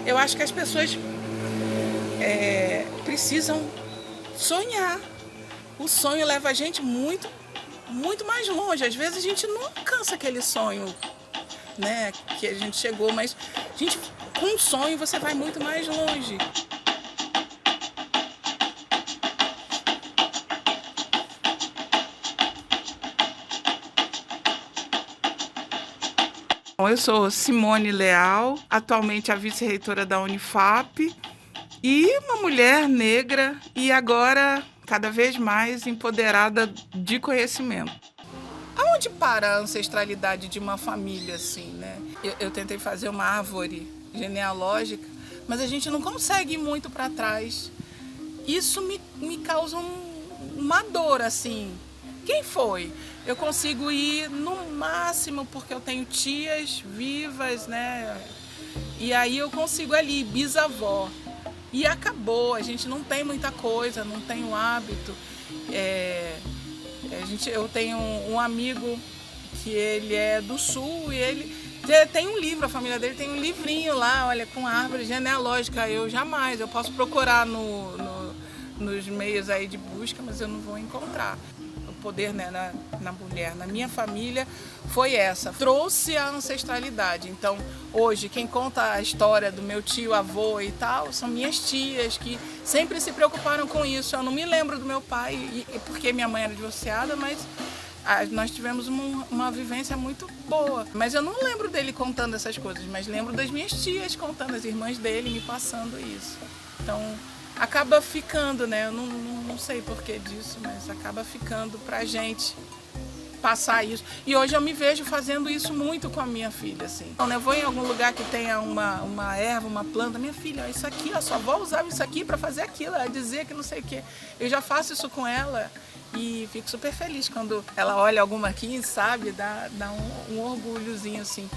Eu acho que as pessoas precisam sonhar. O sonho leva a gente muito, muito mais longe. Às vezes a gente não alcança aquele sonho, né, que a gente chegou, mas com um sonho você vai muito mais longe. Bom, eu sou Simone Leal, atualmente a vice-reitora da Unifap e uma mulher negra e agora cada vez mais empoderada de conhecimento. Aonde para a ancestralidade de uma família assim, né? Eu tentei fazer uma árvore genealógica, mas a gente não consegue ir muito para trás. Isso me causa uma dor, assim. Quem foi? Eu consigo ir no máximo porque eu tenho tias vivas, né? E aí eu consigo ali, bisavó. E acabou, a gente não tem muita coisa, não tem o hábito. Eu tenho um amigo que ele é do sul e ele tem um livro, a família dele tem um livrinho lá, olha, com árvore genealógica. Eu posso procurar nos meios aí de busca, mas eu não vou encontrar. O poder, né, na mulher, na minha família, foi essa. Trouxe a ancestralidade. Então, hoje, quem conta a história do meu tio, avô e tal, são minhas tias, que sempre se preocuparam com isso. Eu não me lembro do meu pai, porque minha mãe era divorciada, mas nós tivemos uma vivência muito boa. Mas eu não lembro dele contando essas coisas, mas lembro das minhas tias contando, as irmãs dele me passando isso. Então, acaba ficando, né? Eu não sei porquê disso, mas acaba ficando pra gente passar isso. E hoje eu me vejo fazendo isso muito com a minha filha, assim. Então, eu vou em algum lugar que tenha uma erva, uma planta, minha filha, isso aqui, a sua avó usava isso aqui para fazer aquilo, ela dizia que não sei o quê. Eu já faço isso com ela e fico super feliz quando ela olha alguma aqui, sabe? Dá um orgulhozinho, assim.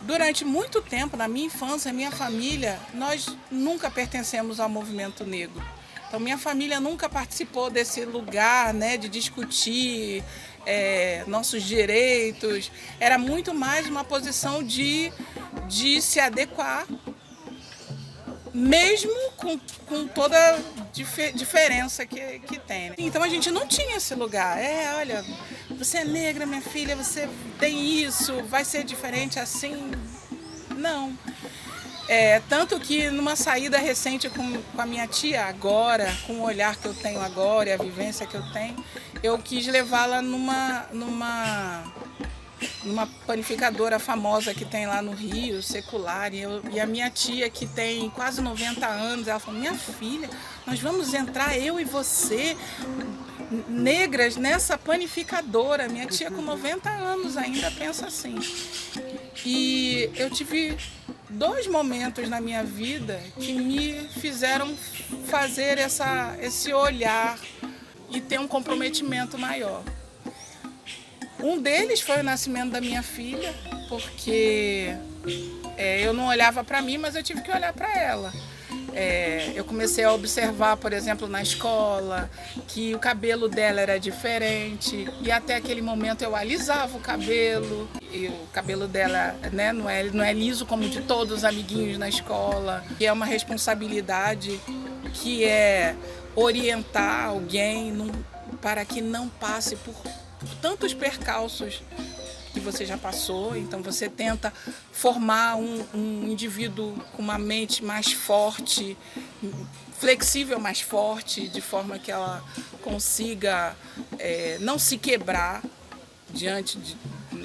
Durante muito tempo, na minha infância, minha família, nós nunca pertencemos ao movimento negro. Então, minha família nunca participou desse lugar, né, de discutir nossos direitos. Era muito mais uma posição de se adequar, mesmo com toda a diferença que tem, né? Então a gente não tinha esse lugar. Olha, você é negra, minha filha, você tem isso, vai ser diferente assim. Não. Tanto que numa saída recente com a minha tia agora, com o olhar que eu tenho agora e a vivência que eu tenho, eu quis levá-la numa panificadora famosa que tem lá no Rio, secular, e a minha tia, que tem quase 90 anos, ela falou, minha filha, nós vamos entrar, eu e você, negras, nessa panificadora. Minha tia com 90 anos ainda pensa assim. E eu tive 2 momentos na minha vida que me fizeram fazer esse olhar e ter um comprometimento maior. Um deles foi o nascimento da minha filha, porque eu não olhava para mim, mas eu tive que olhar para ela. Eu comecei a observar, por exemplo, na escola, que o cabelo dela era diferente, e até aquele momento eu alisava o cabelo, e o cabelo dela, né, não é liso como de todos os amiguinhos na escola, e é uma responsabilidade que é orientar alguém para que não passe por tantos percalços que você já passou. Então você tenta formar um indivíduo com uma mente mais forte, flexível, mais forte, de forma que ela consiga não se quebrar diante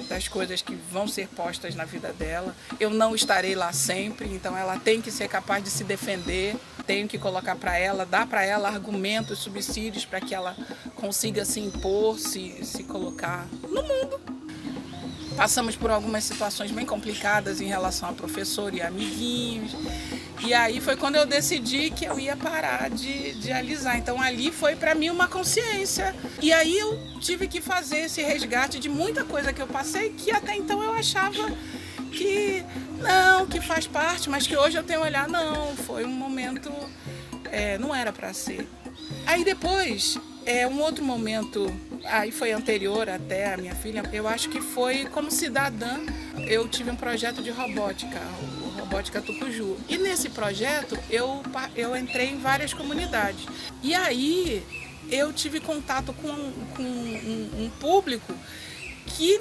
das coisas que vão ser postas na vida dela. Eu não estarei lá sempre, então ela tem que ser capaz de se defender, tenho que colocar para ela, dar para ela argumentos, subsídios para que ela consiga se impor, se colocar no mundo. Passamos por algumas situações bem complicadas em relação a professor e amiguinhos. E aí foi quando eu decidi que eu ia parar de alisar. Então ali foi para mim uma consciência. E aí eu tive que fazer esse resgate de muita coisa que eu passei, que até então eu achava que não, que faz parte, mas que hoje eu tenho olhar, não, foi um momento, não era para ser. Aí depois, um outro momento, aí foi anterior até a minha filha, eu acho que foi como cidadã, eu tive um projeto de robótica, o Robótica Tucuju. E nesse projeto eu entrei em várias comunidades. E aí eu tive contato com um público que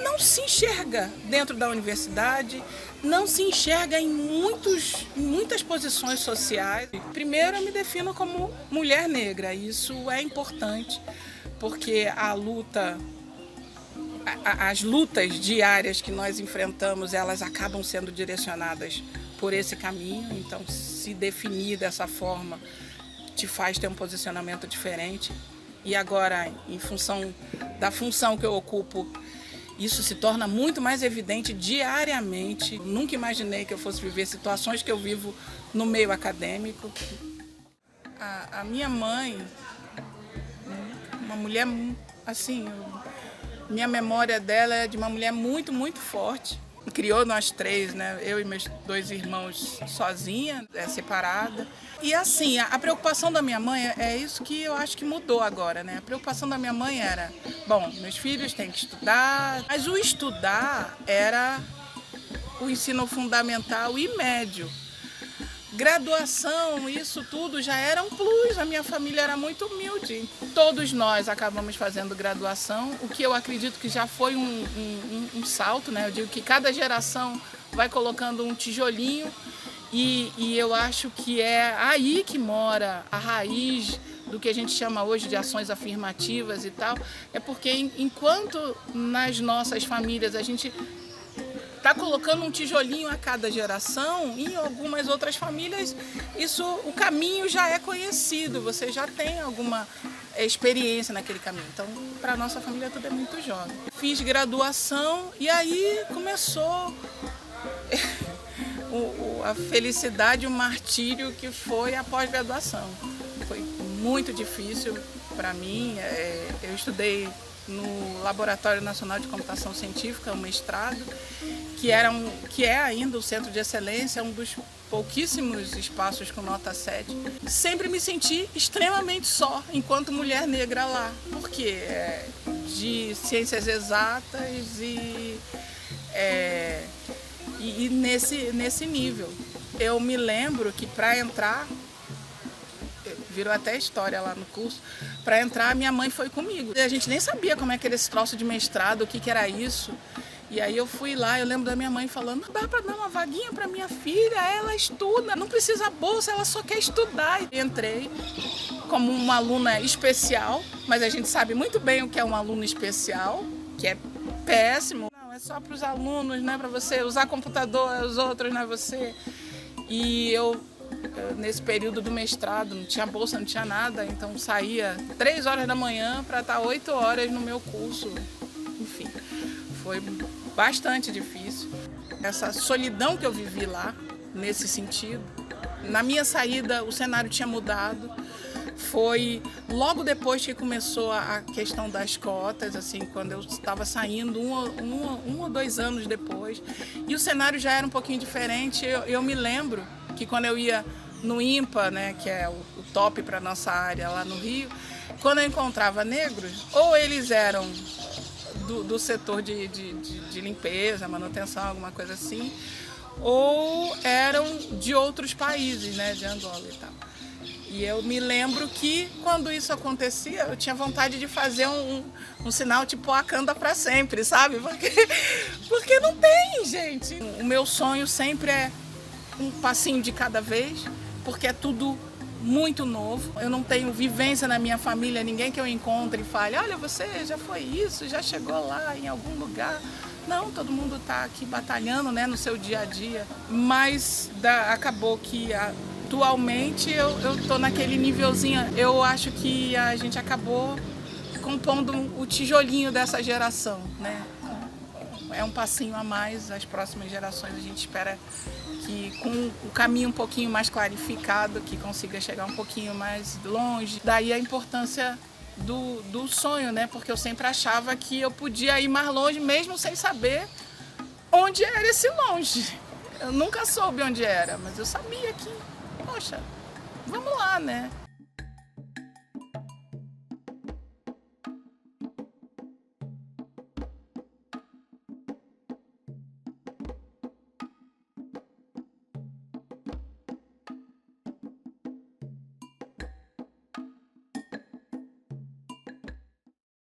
não se enxerga dentro da universidade, não se enxerga em muitas posições sociais. Primeiro, eu me defino como mulher negra. Isso é importante, porque as lutas diárias que nós enfrentamos, elas acabam sendo direcionadas por esse caminho. Então, se definir dessa forma te faz ter um posicionamento diferente. E agora, em função da função que eu ocupo, isso se torna muito mais evidente diariamente. Nunca imaginei que eu fosse viver situações que eu vivo no meio acadêmico. A minha mãe, uma mulher assim, minha memória dela é de uma mulher muito, muito forte. Criou nós três, né? Eu e meus 2 irmãos sozinha, separada. E assim, a preocupação da minha mãe é isso que eu acho que mudou agora, né? A preocupação da minha mãe era, bom, meus filhos têm que estudar, mas o estudar era o ensino fundamental e médio. Graduação, isso tudo já era um plus, a minha família era muito humilde. Todos nós acabamos fazendo graduação, o que eu acredito que já foi um salto, né? Eu digo que cada geração vai colocando um tijolinho e eu acho que é aí que mora a raiz do que a gente chama hoje de ações afirmativas e tal. É porque enquanto nas nossas famílias a gente está colocando um tijolinho a cada geração, em algumas outras famílias o caminho já é conhecido, você já tem alguma experiência naquele caminho. Então, para a nossa família tudo é muito jovem. Fiz graduação e aí começou a felicidade, o martírio que foi a pós-graduação. Foi muito difícil para mim. Eu estudei no Laboratório Nacional de Computação Científica, um mestrado, que é ainda o centro de excelência, um dos pouquíssimos espaços com nota 7. Sempre me senti extremamente só enquanto mulher negra lá, porque de ciências exatas e nesse nível. Eu me lembro que para entrar, virou até história lá no curso, para entrar minha mãe foi comigo. A gente nem sabia como é que era esse troço de mestrado, o que era isso. E aí eu fui lá, eu lembro da minha mãe falando, dá para dar uma vaguinha para minha filha, ela estuda, não precisa bolsa, ela só quer estudar. E entrei como uma aluna especial, mas a gente sabe muito bem o que é um aluno especial, que é péssimo. Não, é só para os alunos, não é para você usar computador, os outros, não é você. E eu, nesse período do mestrado, não tinha bolsa, não tinha nada, então saía 3 horas da manhã para estar 8 horas no meu curso. Enfim, foi bastante difícil. Essa solidão que eu vivi lá, nesse sentido. Na minha saída, o cenário tinha mudado. Foi logo depois que começou a questão das cotas, assim, quando eu estava saindo, um ou 2 anos depois. E o cenário já era um pouquinho diferente. Eu me lembro que quando eu ia no IMPA, né, que é o top para a nossa área lá no Rio, quando eu encontrava negros, ou eles eram do setor de limpeza, manutenção, alguma coisa assim, ou eram de outros países, né, de Angola e tal. E eu me lembro que quando isso acontecia, eu tinha vontade de fazer um sinal tipo Wakanda para sempre, sabe? Porque não tem, gente. O meu sonho sempre é um passinho de cada vez, porque é tudo muito novo. Eu não tenho vivência na minha família, ninguém que eu encontre e fale, olha, você já foi isso, já chegou lá em algum lugar. Não, todo mundo está aqui batalhando, né, no seu dia a dia. Mas acabou que atualmente eu estou naquele nívelzinho. Eu acho que a gente acabou compondo o tijolinho dessa geração, né? É um passinho a mais, as próximas gerações a gente espera que com o caminho um pouquinho mais clarificado, que consiga chegar um pouquinho mais longe. Daí a importância do sonho, né? Porque eu sempre achava que eu podia ir mais longe mesmo sem saber onde era esse longe. Eu nunca soube onde era, mas eu sabia que, poxa, vamos lá, né?